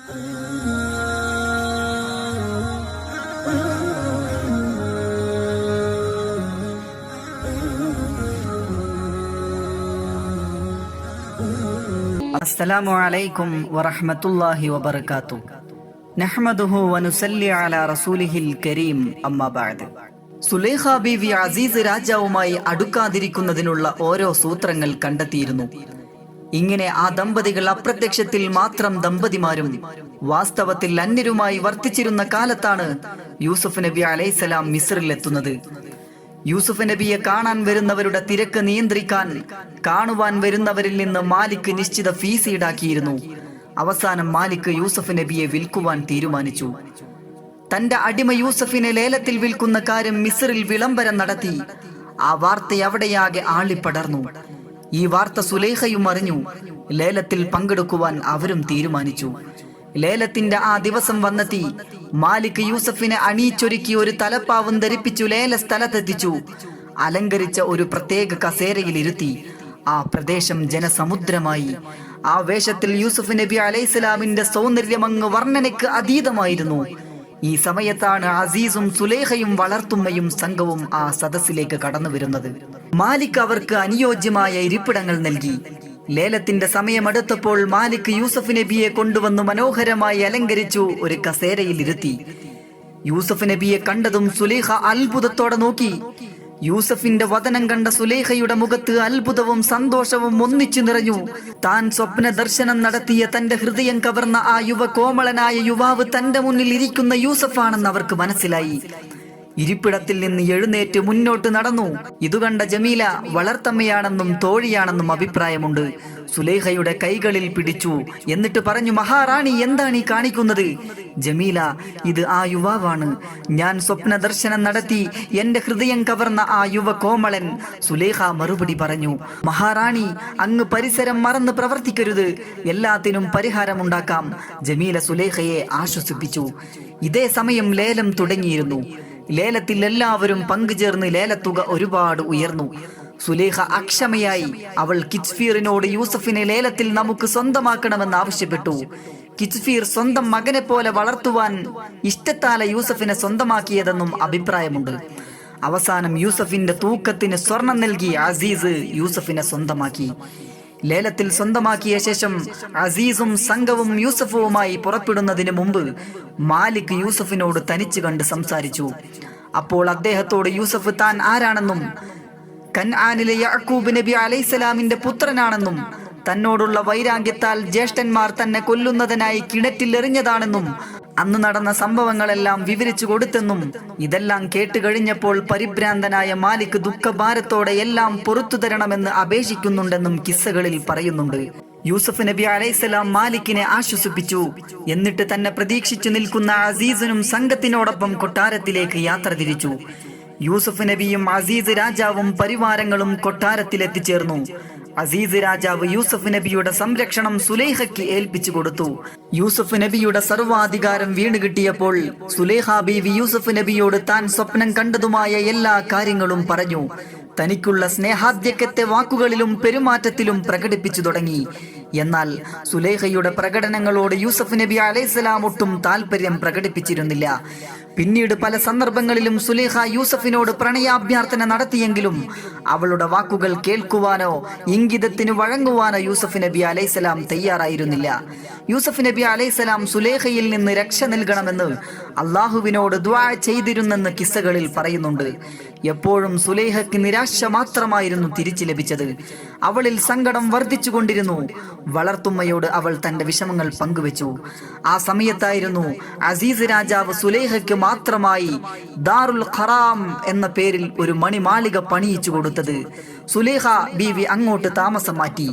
അസ്സലാമു അലൈക്കും വറഹ്മത്തുള്ളാഹി വബറകാതുഹു. നഹ്മദുഹു വനുസല്ലി അലാ റസൂലിഹിൽ കരീം. അമ്മാ ബഅദ്. സുലൈഖ ബീവി അസീസ് രാജാവുമായി അടുക്കാതിരിക്കുന്നതിനുള്ള ഓരോ സൂത്രങ്ങൾ കണ്ടെത്തിയിരുന്നു. ഇങ്ങനെ ആ ദമ്പതികൾ അപ്രത്യക്ഷത്തിൽ മാത്രം ദമ്പതിമാരും വാസ്തവത്തിൽ അന്യരുമായി വർത്തിച്ചിരുന്ന കാലത്താണ് യൂസുഫ് നബി അലൈഹിസ്സലാം മിസ്റിലെത്തുന്നത്. യൂസുഫ് നബിയെ കാണാൻ വരുന്നവരുടെ തിരക്ക് നിയന്ത്രിക്കാൻ കാണുവാൻ വരുന്നവരിൽ നിന്ന് മാലിക് നിശ്ചിത ഫീസ് ഈടാക്കിയിരുന്നു. അവസാനം മാലിക് യൂസുഫ് നബിയെ വിൽക്കുവാൻ തീരുമാനിച്ചു. തന്റെ അടിമ യൂസഫിനെ ലേലത്തിൽ വിൽക്കുന്ന കാര്യം മിസ്റിൽ വിളംബരം നടത്തി. ആ വാർത്ത അവിടെയാകെ ആളിപ്പടർന്നു. ഈ വാർത്ത സുലൈഖയും അറിഞ്ഞു. ലേലത്തിൽ പങ്കെടുക്കുവാൻ അവരും തീരുമാനിച്ചു. ലേലത്തിന്റെ ആ ദിവസം വന്നെത്തി. മാലിക് യൂസഫിനെ അണിയിച്ചൊരുക്കി ഒരു തലപ്പാവും ധരിപ്പിച്ചു ലേല സ്ഥലത്തെത്തിച്ചു. അലങ്കരിച്ച ഒരു പ്രത്യേക കസേരയിൽ ഇരുത്തി. ആ പ്രദേശം ജനസമുദ്രമായി. ആ വേഷത്തിൽ യൂസുഫ് നബി അലൈഹിസ്സലാമിന്റെ സൗന്ദര്യം അങ്ങ് വർണ്ണനയ്ക്ക് അതീതമായിരുന്നു. ഈ സമയത്താണ് അസീസും സുലൈഖയും വളർത്തുമ്മയും സംഘവും ആ സദസ്സിലേക്ക് കടന്നു വരുന്നത്. മാലിക് അവർക്ക് അനുയോജ്യമായ ഇരിപ്പിടങ്ങൾ നൽകി. ലേലത്തിന്റെ സമയമെടുത്തപ്പോൾ മാലിക് യൂസുഫ് നബിയെ കൊണ്ടുവന്ന് മനോഹരമായി അലങ്കരിച്ചു ഒരു കസേരയിൽ ഇരുത്തി. യൂസുഫ് നബിയെ കണ്ടതും സുലൈഖ അത്ഭുതത്തോടെ നോക്കി. യൂസഫിന്റെ വദനം കണ്ട സുലൈഖയുടെ മുഖത്ത് അത്ഭുതവും സന്തോഷവും ഒന്നിച്ചു നിറഞ്ഞു. താൻ സ്വപ്ന ദർശനം നടത്തിയ തന്റെ ഹൃദയം കവർന്ന ആ കോമളനായ യുവാവ് തന്റെ മുന്നിൽ ഇരിക്കുന്ന യൂസഫാണെന്ന് അവർക്ക് മനസ്സിലായി. ഇരിപ്പിടത്തിൽ നിന്ന് എഴുന്നേറ്റ് മുന്നോട്ട് നടന്നു. ഇതുകണ്ട ജമീല വളർത്തമ്മയാണെന്നും തോഴിയാണെന്നും അഭിപ്രായമുണ്ട്. സുലൈഖയുടെ കൈകളിൽ പിടിച്ചു. എന്നിട്ട് പറഞ്ഞു, മഹാറാണി, എന്താണ് ഈ കാണിക്കുന്നത്? ജമീല, ഇത് ആ യുവാവാണ്. ഞാൻ സ്വപ്ന ദർശനം നടത്തി എന്റെ ഹൃദയം കവർന്ന ആ കോമളൻ. സുലൈഖ മറുപടി പറഞ്ഞു, മഹാറാണി, അങ്ങ് പരിസരം മറന്ന് പ്രവർത്തിക്കരുത്. എല്ലാത്തിനും പരിഹാരമുണ്ടാക്കാം. ജമീല സുലൈഖയെ ആശ്വസിപ്പിച്ചു. ഇതേ സമയം ലേലം തുടങ്ങിയിരുന്നു. ലേലത്തിൽ എല്ലാവരും പങ്കുചേർന്ന് ലേലത്തുക ഒരുപാട് ഉയർന്നു. സുലൈഖ അക്ഷമയായി. അവൾ കിച്ഫീറിനോട് യൂസഫിനെ ലേലത്തിൽ നമുക്ക് സ്വന്തമാക്കണമെന്ന് ആവശ്യപ്പെട്ടു. കിച്ഫീർ സ്വന്തം മകനെ പോലെ വളർത്തുവാൻ ഇഷ്ടത്താല യൂസഫിനെ സ്വന്തമാക്കിയതെന്നും അഭിപ്രായമുണ്ട്. അവസാനം യൂസഫിന്റെ തൂക്കത്തിന് സ്വർണം നൽകി അസീസ് യൂസഫിനെ സ്വന്തമാക്കി. ലേലത്തിൽ സ്വന്തമാക്കിയ ശേഷം അസീസും സംഘവും യൂസഫുമായി പുറപ്പെടുന്നതിന് മുമ്പ് മാലിക് യൂസഫിനോട് തനിച്ചു കണ്ട് സംസാരിച്ചു. അപ്പോൾ അദ്ദേഹത്തോട് യൂസഫ് താൻ ആരാണെന്നും കൻആനിലെ യാക്കൂബ് നബി അലൈഹിസ്സലാമിന്റെ പുത്രനാണെന്നും തന്നോടുള്ള വൈരാഗ്യത്താൽ ജ്യേഷ്ഠന്മാർ തന്നെ കൊല്ലുന്നതിനായി കിണറ്റിൽ എറിഞ്ഞതാണെന്നും അന്ന് നടന്ന സംഭവങ്ങളെല്ലാം വിവരിച്ചു കൊടുത്തെന്നും, ഇതെല്ലാം കേട്ട് കഴിഞ്ഞപ്പോൾ പരിഭ്രാന്തനായ മാലിക് ദുഃഖഭാരത്തോടെ എല്ലാം പൊറത്തു തരണമെന്ന് അപേക്ഷിക്കുന്നുണ്ടെന്നും കിസ്സകളിൽ പറയുന്നുണ്ട്. യൂസുഫ് നബി അലൈഹിസ്സലാം മാലിക്കിനെ ആശ്വസിപ്പിച്ചു. എന്നിട്ട് തന്നെ പ്രതീക്ഷിച്ചു നിൽക്കുന്ന അസീസിനും സംഘത്തിനോടൊപ്പം കൊട്ടാരത്തിലേക്ക് യാത്ര തിരിച്ചു. യൂസുഫ് നബിയും അസീസ് രാജാവും പരിവാരങ്ങളും കൊട്ടാരത്തിലെത്തിച്ചേർന്നു. അസീസ് രാജാവ് യൂസുഫ് നബിയുടെ സംരക്ഷണം സുലൈഖയ്ക്ക് ഏൽപ്പിച്ചു കൊടുത്തു. യൂസുഫ് നബിയുടെ സർവാധികാരം വീണ് കിട്ടിയപ്പോൾ സുലൈഖ ബീവി യൂസുഫ് നബിയോട് താൻ സ്വപ്നം കണ്ടതുമായ എല്ലാ കാര്യങ്ങളും പറഞ്ഞു. തനിക്കുള്ള സ്നേഹാദ്യക്കത്തെ വാക്കുകളിലും പെരുമാറ്റത്തിലും പ്രകടിപ്പിച്ചു തുടങ്ങി. എന്നാൽ സുലൈഖയുടെ പ്രകടനങ്ങളോട് യൂസുഫ് നബി അലൈഹിസ്സലാം ഒട്ടും താല്പര്യം പ്രകടിപ്പിച്ചിരുന്നില്ല. പിന്നീട് പല സന്ദർഭങ്ങളിലും സുലൈഖ യൂസഫിനോട് പ്രണയാഭ്യർത്ഥന നടത്തിയെങ്കിലും അവളുടെ വാക്കുകൾ കേൾക്കുവാനോ ഇംഗിതത്തിന് വഴങ്ങുവാനോ യൂസുഫ് നബി അലൈഹിസ്സലാം തയ്യാറായിരുന്നില്ല. യൂസുഫ് നബി അലൈഹിസ്സലാം സുലൈഖയിൽ നിന്ന് രക്ഷ നൽകണമെന്ന് അള്ളാഹുവിനോട് ദുആ ചെയ്തിരുന്നെന്ന് കിസ്സകളിൽ പറയുന്നുണ്ട്. എപ്പോഴും സുലൈഖയ്ക്ക് നിരാശ മാത്രമായിരുന്നു തിരിച്ചു ലഭിച്ചത്. അവളിൽ സങ്കടം വർദ്ധിച്ചുകൊണ്ടിരുന്നു. വളർത്തുമ്മയോട് അവൾ തന്റെ വിഷമങ്ങൾ പങ്കുവെച്ചു. ആ സമയത്തായിരുന്നു അസീസ് രാജാവ് സുലൈഖയ്ക്ക് മാത്രമായി ദാറുൽ ഖറാം എന്ന പേരിൽ ഒരു മണിമാളിക പണിയിച്ചു കൊടുത്തത്. സുലൈഖ ബീവി അങ്ങോട്ട് താമസം മാറ്റി.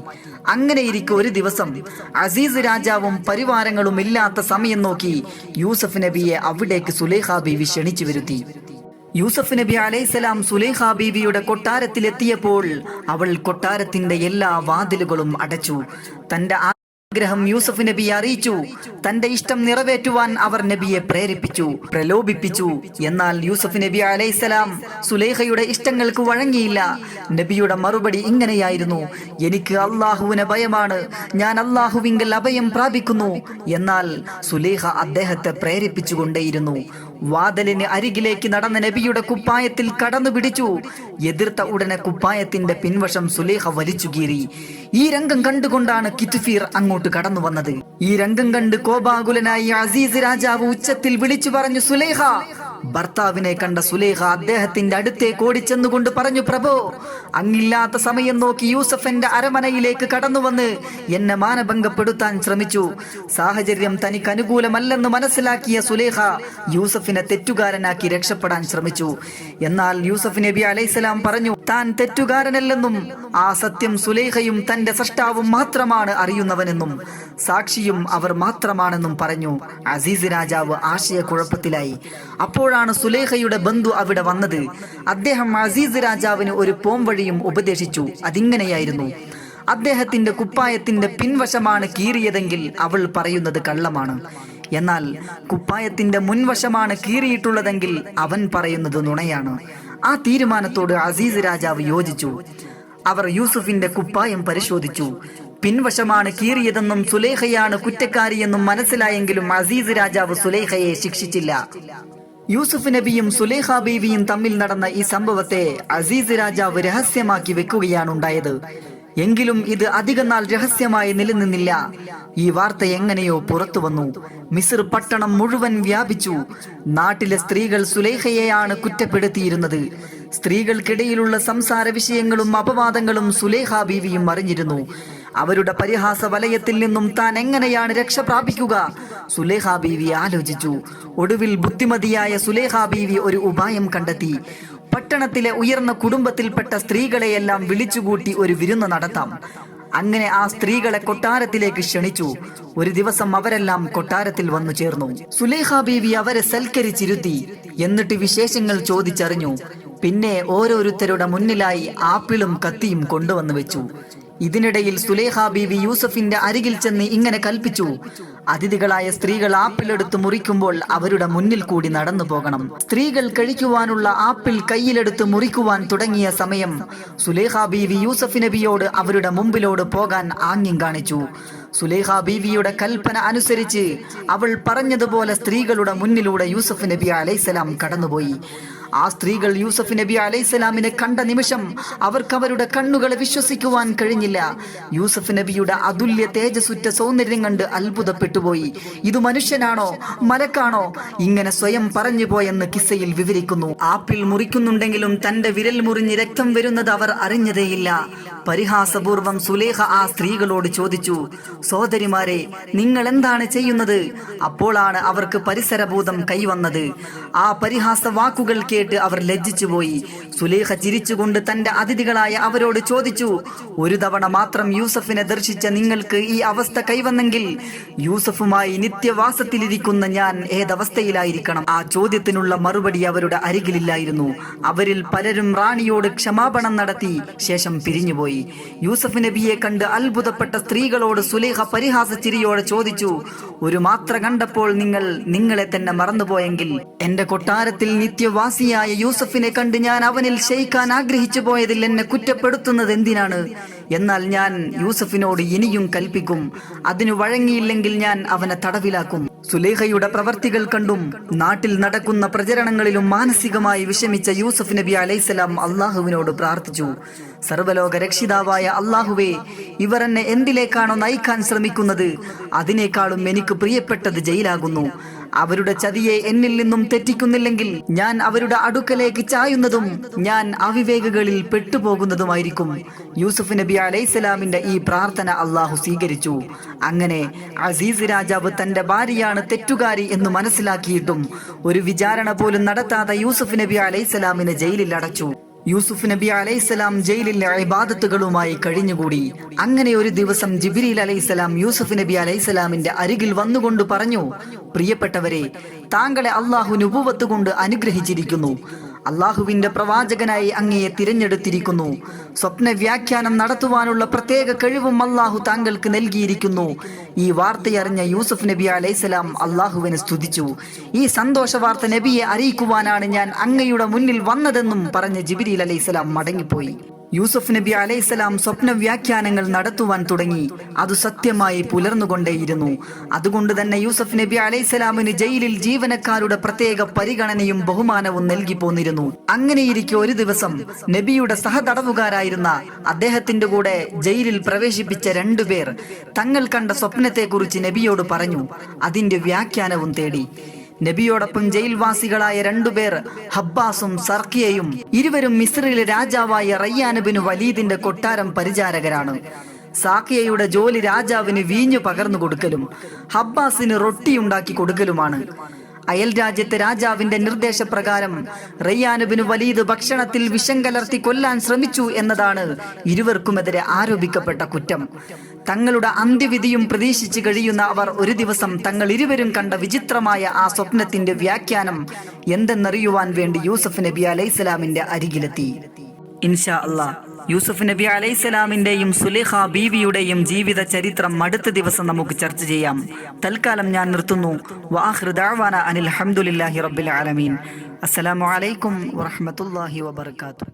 അങ്ങനെയിരിക്കെ ഒരു ദിവസം അസീസ് രാജാവും പരിവാരങ്ങളും ഇല്ലാത്ത സമയം നോക്കി യൂസുഫ് നബിയെ അവിടേക്ക് സുലൈഖ ബീവി ക്ഷണിച്ചു വരുത്തി. യൂസുഫ് നബി അലൈഹിസ്സലാം സുലൈഖ ബീവിയുടെ കൊട്ടാരത്തിലെത്തിയപ്പോൾ അവൾ കൊട്ടാരത്തിന്റെ എല്ലാ വാതിലുകളും അടച്ചു. തന്റെ ആഗ്രഹം യൂസുഫ് നബി അറിയിച്ചു. തന്റെ ഇഷ്ടം നിറവേറ്റുവാൻ അവർ നബിയെ പ്രേരിപ്പിച്ചു, പ്രലോഭിപ്പിച്ചു. എന്നാൽ യൂസഫ് നബി അലൈഹിസ്സലാം സുലൈഖയുടെ ഇഷ്ടങ്ങൾക്ക് വഴങ്ങിയില്ല. നബിയുടെ മറുപടി ഇങ്ങനെയായിരുന്നു: എനിക്ക് അള്ളാഹുവിനെ ഭയമാണ്, ഞാൻ അള്ളാഹുവിങ്കൽ അഭയം പ്രാപിക്കുന്നു. എന്നാൽ സുലൈഖ അദ്ദേഹത്തെ പ്രേരിപ്പിച്ചുകൊണ്ടേയിരുന്നു. വാതിലിന് അരികിലേക്ക് നടന്ന നബിയുടെ കുപ്പായത്തിൽ കടന്നു പിടിച്ചു. എതിർത്ത ഉടനെ കുപ്പായത്തിന്റെ പിൻവശം സുലൈഖ വലിച്ചു കീറി. ഈ രംഗം കണ്ടുകൊണ്ടാണ് കിത്ഫീർ അങ്ങോട്ട് കടന്നു വന്നത്. ഈ രംഗം കണ്ട് കോപാകുലനായി അസീസ് രാജാവ് ഉച്ചത്തിൽ വിളിച്ചു പറഞ്ഞു: സുലൈഖ! ഭർത്താവിനെ കണ്ട സുലൈഖ അദ്ദേഹത്തിന്റെ അടുത്തേക്ക് ഓടിച്ചെന്നുകൊണ്ട് പറഞ്ഞു: പ്രഭോ, അങ്ങില്ലാത്ത സമയം നോക്കി യൂസഫ് എന്റെ അരമനയിലേക്ക് കടന്നു വന്ന് എന്നെ മാനഭംഗപ്പെടുത്താൻ ശ്രമിച്ചു. സാഹചര്യം തനിക്ക് അനുകൂലമല്ലെന്ന് മനസ്സിലാക്കിയ സുലൈഖ യൂസഫിനെ തെറ്റുകാരനാക്കി രക്ഷപ്പെടാൻ ശ്രമിച്ചു. എന്നാൽ യൂസഫ് നബി അലൈഹിസ്സലാം പറഞ്ഞു: താൻ തെറ്റുകാരനല്ലെന്നും ആ സത്യം സുലൈഖയും തന്റെ സൃഷ്ടാവും മാത്രമാണ് അറിയുന്നവനെന്നും സാക്ഷിയും അവർ മാത്രമാണെന്നും പറഞ്ഞു. അസീസ് രാജാവ് ആശയക്കുഴപ്പത്തിലായി. അപ്പോഴാണ് സുലൈഖയുടെ ബന്ധു അവിടെ വന്നത്. അദ്ദേഹം അസീസ് രാജാവിന് ഒരു പോംവഴിയും ഉപദേശിച്ചു. അതിങ്ങനെയായിരുന്നു: അദ്ദേഹത്തിന്റെ കുപ്പായത്തിന്റെ പിൻവശമാണ് കീറിയതെങ്കിൽ അവൾ പറയുന്നത് കള്ളമാണ്. എന്നാൽ കുപ്പായത്തിന്റെ മുൻവശമാണ് കീറിയിട്ടുള്ളതെങ്കിൽ അവൻ പറയുന്നത് നുണയാണ്. ആ തീരുമാനത്തോട് അസീസ് രാജാവ് യോജിച്ചു. അവർ യൂസുഫിന്റെ കുപ്പായം പരിശോധിച്ചു. പിൻവശമാണ് കീറിയതെന്നും സുലൈഖയാണ് കുറ്റക്കാരിയെന്നും മനസ്സിലായെങ്കിലും അസീസ് രാജാവ് സുലൈഖയെ ശിക്ഷിച്ചില്ല. യൂസുഫ് നബിയും സുലൈഖ ബീവിയും തമ്മിൽ നടന്ന ഈ സംഭവത്തെ അസീസ് രാജാവ് രഹസ്യമാക്കി വെക്കുകയാണ് ഉണ്ടായത്. എങ്കിലും ഇത് അധികം നാൾ രഹസ്യമായി നിലനിന്നില്ല. ഈ വാർത്ത എങ്ങനെയോ പുറത്തു വന്നു. മിസ്ർ പട്ടണം മുഴുവൻ വ്യാപിച്ചു. നാട്ടിലെ സ്ത്രീകൾ സുലൈഖയെയാണ് കുറ്റപ്പെടുത്തിയിരുന്നത്. സ്ത്രീകൾക്കിടയിലുള്ള സംസാര വിഷയങ്ങളും അപവാദങ്ങളും സുലൈഖ ബീവിയും അറിഞ്ഞിരുന്നു. അവരുടെ പരിഹാസ വലയത്തിൽ നിന്നും താൻ എങ്ങനെയാണ് രക്ഷ പ്രാപിക്കുക? സുലൈഖ ബീവി ആലോചിച്ചു. ഒടുവിൽ ബുദ്ധിമതിയായ സുലൈഖ ബീവി ഒരു ഉപായം കണ്ടെത്തി. പട്ടണത്തിലെ ഉയർന്ന കുടുംബത്തിൽപ്പെട്ട സ്ത്രീകളെയെല്ലാം വിളിച്ചുകൂട്ടി ഒരു വിരുന്ന് നടത്താം. അങ്ങനെ ആ സ്ത്രീകളെ കൊട്ടാരത്തിലേക്ക് ക്ഷണിച്ചു. ഒരു ദിവസം അവരെല്ലാം കൊട്ടാരത്തിൽ വന്നു ചേർന്നു. സുലൈഖ ബീവി അവരെ സൽക്കരിച്ചിരുത്തി. എന്നിട്ട് വിശേഷങ്ങൾ ചോദിച്ചറിഞ്ഞു. പിന്നെ ഓരോരുത്തരുടെ മുന്നിലായി ആപ്പിളും കത്തിയും കൊണ്ടുവന്നു വെച്ചു. ഇതിനിടയിൽ സുലൈഖ ബീവി യൂസഫിന്റെ അരികിൽ ചെന്ന് ഇങ്ങനെ കൽപ്പിച്ചു: അതിഥികളായ സ്ത്രീകൾ ആപ്പിളെടുത്ത് മുറിക്കുമ്പോൾ അവരുടെ മുന്നിൽ കൂടി നടന്നു പോകണം. സ്ത്രീകൾ കഴിക്കുവാനുള്ള ആപ്പിൾ കയ്യിലെടുത്ത് മുറിക്കുവാൻ തുടങ്ങിയ സമയം സുലൈഖ ബീവി യൂസഫ് നബിയോട് അവരുടെ മുമ്പിലോട് പോകാൻ ആംഗ്യം കാണിച്ചു. സുലൈഖ ബീവിയുടെ കൽപ്പന അനുസരിച്ച് അവൾ പറഞ്ഞതുപോലെ സ്ത്രീകളുടെ മുന്നിലൂടെ യൂസഫ് നബി അലൈഹിസ്സലാം കടന്നുപോയി. ആ സ്ത്രീകൾ യൂസഫ് നബി അലൈഹിസ്സലാമിനെ കണ്ട നിമിഷം അവർക്ക് അവരുടെ കണ്ണുകളെ വിശ്വസിക്കുവാൻ കഴിഞ്ഞില്ല. യൂസഫ് നബിയുടെ അതുല്യ തേജസ്സുറ്റ സൗന്ദര്യം കണ്ട് അത്ഭുതപ്പെട്ടുപോയി. ഇത് മനുഷ്യനാണോ മലക്കാണോ? ഇങ്ങനെ സ്വയം പറഞ്ഞു പോയെന്ന് കിസ്സയിൽ വിവരിക്കുന്നു. ആപ്പിൾ മുറിക്കുന്നുണ്ടെങ്കിലും തന്റെ വിരൽ മുറിഞ്ഞ് രക്തം വരുന്നത് അവർ അറിഞ്ഞതേയില്ല. പരിഹാസപൂർവം സുലൈഖ ആ സ്ത്രീകളോട് ചോദിച്ചു: സോദരിമാരെ, നിങ്ങൾ എന്താണ് ചെയ്യുന്നത്? അപ്പോഴാണ് അവർക്ക് പരിസരബോധം കൈവന്നത്. ആ പരിഹാസ വാക്കുകൾ കേട്ട് അവർ ലജ്ജിച്ചുപോയി. സുലൈഖ ചിരിച്ചുകൊണ്ട് തന്റെ അതിഥികളായ അവരോട് ചോദിച്ചു: ഒരു തവണ മാത്രം യൂസഫിനെ ദർശിച്ച നിങ്ങൾക്ക് ഈ അവസ്ഥ കൈവന്നെങ്കിൽ യൂസഫുമായി നിത്യവാസത്തിലിരിക്കുന്ന ഞാൻ ഏതവസ്ഥയിലായിരിക്കണം? ആ ചോദ്യത്തിനുള്ള മറുപടി അവരുടെ അരികിലില്ലായിരുന്നു. അവരിൽ പലരും റാണിയോട് ക്ഷമാപണം നടത്തി ശേഷം പിരിഞ്ഞുപോയി. യൂസഫ് നബിയെ കണ്ട് അത്ഭുതപ്പെട്ട സ്ത്രീകളോട് സുലൈഖ പരിഹാസ ചിരിയോടെ ചോദിച്ചു: ഒരു മാത്ര കണ്ടപ്പോൾ നിങ്ങൾ നിങ്ങളെ തന്നെ മറന്നുപോയെങ്കിൽ എന്റെ കൊട്ടാരത്തിൽ നിത്യവാസിയായ യൂസഫിനെ കണ്ട് ഞാൻ അവനിൽ ശയിക്കാൻ ആഗ്രഹിച്ചു പോയതിൽ എന്നെ കുറ്റപ്പെടുത്തുന്നത് എന്തിനാണ്? എന്നാൽ ഞാൻ യൂസഫിനോട് ഇനിയും കൽപ്പിക്കും. അതിനു വഴങ്ങിയില്ലെങ്കിൽ ഞാൻ അവനെ തടവിലാക്കും. സുലൈഖയുടെ പ്രവർത്തികൾ കണ്ടും നാട്ടിൽ നടക്കുന്ന പ്രചരണങ്ങളിലും മാനസികമായി വിഷമിച്ച യൂസഫ് നബി അലൈഹിസ്സലാം അള്ളാഹുവിനോട് പ്രാർത്ഥിച്ചു: സർവ്വലോക രക്ഷിതാവായ അള്ളാഹുവേ, ഇവർ എന്നെ എന്തിലേക്കാണോ നയിക്കാൻ ശ്രമിക്കുന്നത് അതിനേക്കാളും എനിക്ക് പ്രിയപ്പെട്ടത് ജയിലാകുന്നു. അവരുടെ ചതിയെ എന്നിൽ നിന്നും തെറ്റിക്കുന്നില്ലെങ്കിൽ ഞാൻ അവരുടെ അടുക്കലേക്ക് ചായുന്നതും ഞാൻ അവിവേകങ്ങളിൽ പെട്ടുപോകുന്നതുമായിരിക്കും. യൂസുഫ് നബി അലൈഹിസ്സലാമിന്റെ ഈ പ്രാർത്ഥന അള്ളാഹു സ്വീകരിച്ചു. അങ്ങനെ അസീസ് രാജാവ് തന്റെ ഭാര്യയാണ് തെറ്റുകാരി എന്ന് മനസ്സിലാക്കിയിട്ടും ഒരു വിചാരണ പോലും നടത്താതെ യൂസുഫ് നബി അലൈഹിസ്സലാമിനെ ജയിലിൽ അടച്ചു. യൂസുഫ് നബി അലൈഹിസ്സലാം ജയിലിലെ ഇബാദത്തുകളുമായി കഴിഞ്ഞുകൂടി. അങ്ങനെ ഒരു ദിവസം ജിബ്രീൽ അലൈഹിസ്സലാം യൂസുഫ് നബി അലൈഹിസ്സലാമിന്റെ അരികിൽ വന്നുകൊണ്ട് പറഞ്ഞു: പ്രിയപ്പെട്ടവരെ, താങ്കളെ അള്ളാഹു നുബുവത്ത് കൊണ്ട് അനുഗ്രഹിച്ചിരിക്കുന്നു. അള്ളാഹുവിന്റെ പ്രവാചകനായി അങ്ങയെ തിരഞ്ഞെടുത്തിരിക്കുന്നു. സ്വപ്ന വ്യാഖ്യാനം നടത്തുവാനുള്ള പ്രത്യേക കഴിവും അള്ളാഹു താങ്കൾക്ക് നൽകിയിരിക്കുന്നു. ഈ വാർത്തയറിഞ്ഞ യൂസുഫ് നബി അലൈഹിസ്സലാം അള്ളാഹുവിനെ സ്തുതിച്ചു. ഈ സന്തോഷ വാർത്ത നബിയെ അറിയിക്കുവാനാണ് ഞാൻ അങ്ങയുടെ മുന്നിൽ വന്നതെന്നും പറഞ്ഞ് ജിബ്രീൽ അലൈഹിസ്സലാം മടങ്ങിപ്പോയി. യൂസുഫ് നബി അലൈഹിസ്സലാം സ്വപ്ന വ്യാഖ്യാനങ്ങൾ നടത്തുവാൻ തുടങ്ങി. അത് സത്യമായി പുലർന്നുകൊണ്ടേയിരുന്നു. അതുകൊണ്ട് തന്നെ യൂസുഫ് നബി അലൈഹിസ്സലാമിന് ജയിലിൽ ജീവനക്കാരുടെ പ്രത്യേക പരിഗണനയും ബഹുമാനവും നൽകി പോന്നിരുന്നു. അങ്ങനെയിരിക്കെ ഒരു ദിവസം നബിയുടെ സഹതടവുകാരായിരുന്ന അദ്ദേഹത്തിന്റെ കൂടെ ജയിലിൽ പ്രവേശിപ്പിച്ച 2 പേർ തങ്ങൾ കണ്ട സ്വപ്നത്തെക്കുറിച്ച് നബിയോട് പറഞ്ഞു. അതിന്റെ വ്യാഖ്യാനവും തേടി. നബിയോടൊപ്പം ജയിൽവാസികളായ 2 പേർ ഹബ്ബാസും സർക്കിയയും. ഇരുവരും മിസ്രിലെ രാജാവായ റയ്യാൻ ബിൻ വലീദിന്റെ കൊട്ടാരം പരിചാരകരാണ്. സാക്കിയയുടെ ജോലി രാജാവിന് വീഞ്ഞു പകർന്നു കൊടുക്കലും ഹബ്ബാസിന് റൊട്ടിയുണ്ടാക്കി കൊടുക്കലുമാണ്. അയൽ രാജ്യത്തെ രാജാവിന്റെ നിർദ്ദേശപ്രകാരം റയ്യാൻ ബിൻ വലീദ് ഭക്ഷണത്തിൽ വിഷം കലർത്തി കൊല്ലാൻ ശ്രമിച്ചു എന്നതാണ് ഇരുവർക്കുമെതിരെ ആരോപിക്കപ്പെട്ട കുറ്റം. തങ്ങളുടെ അന്ത്യവിധിയും പ്രതീക്ഷിച്ചു കഴിയുന്ന അവർ ഒരു ദിവസം തങ്ങൾ ഇരുവരും കണ്ട വിചിത്രമായ ആ സ്വപ്നത്തിന്റെ വ്യാഖ്യാനം എന്തെന്നറിയുവാൻ വേണ്ടി യൂസുഫ് നബി അലൈഹിസ്സലാമിന്റെ അരികിലെത്തി. ഇൻഷാ അല്ലാഹ് യൂസുഫ് നബി അലൈഹിസ്സലാമിന്റെയും സുലൈഖ ബീവിയുടെയും ജീവിത ചരിത്രം അടുത്ത ദിവസം നമുക്ക് ചർച്ച ചെയ്യാം. തൽക്കാലം ഞാൻ നിർത്തുന്നു. വആഖിറു ദഅവാന അനിൽ ഹംദുലില്ലാഹി റബ്ബിൽ ആലമീൻ. അസ്സലാമു അലൈക്കും വറഹ്മത്തുള്ളാഹി വബറകാതുഹു.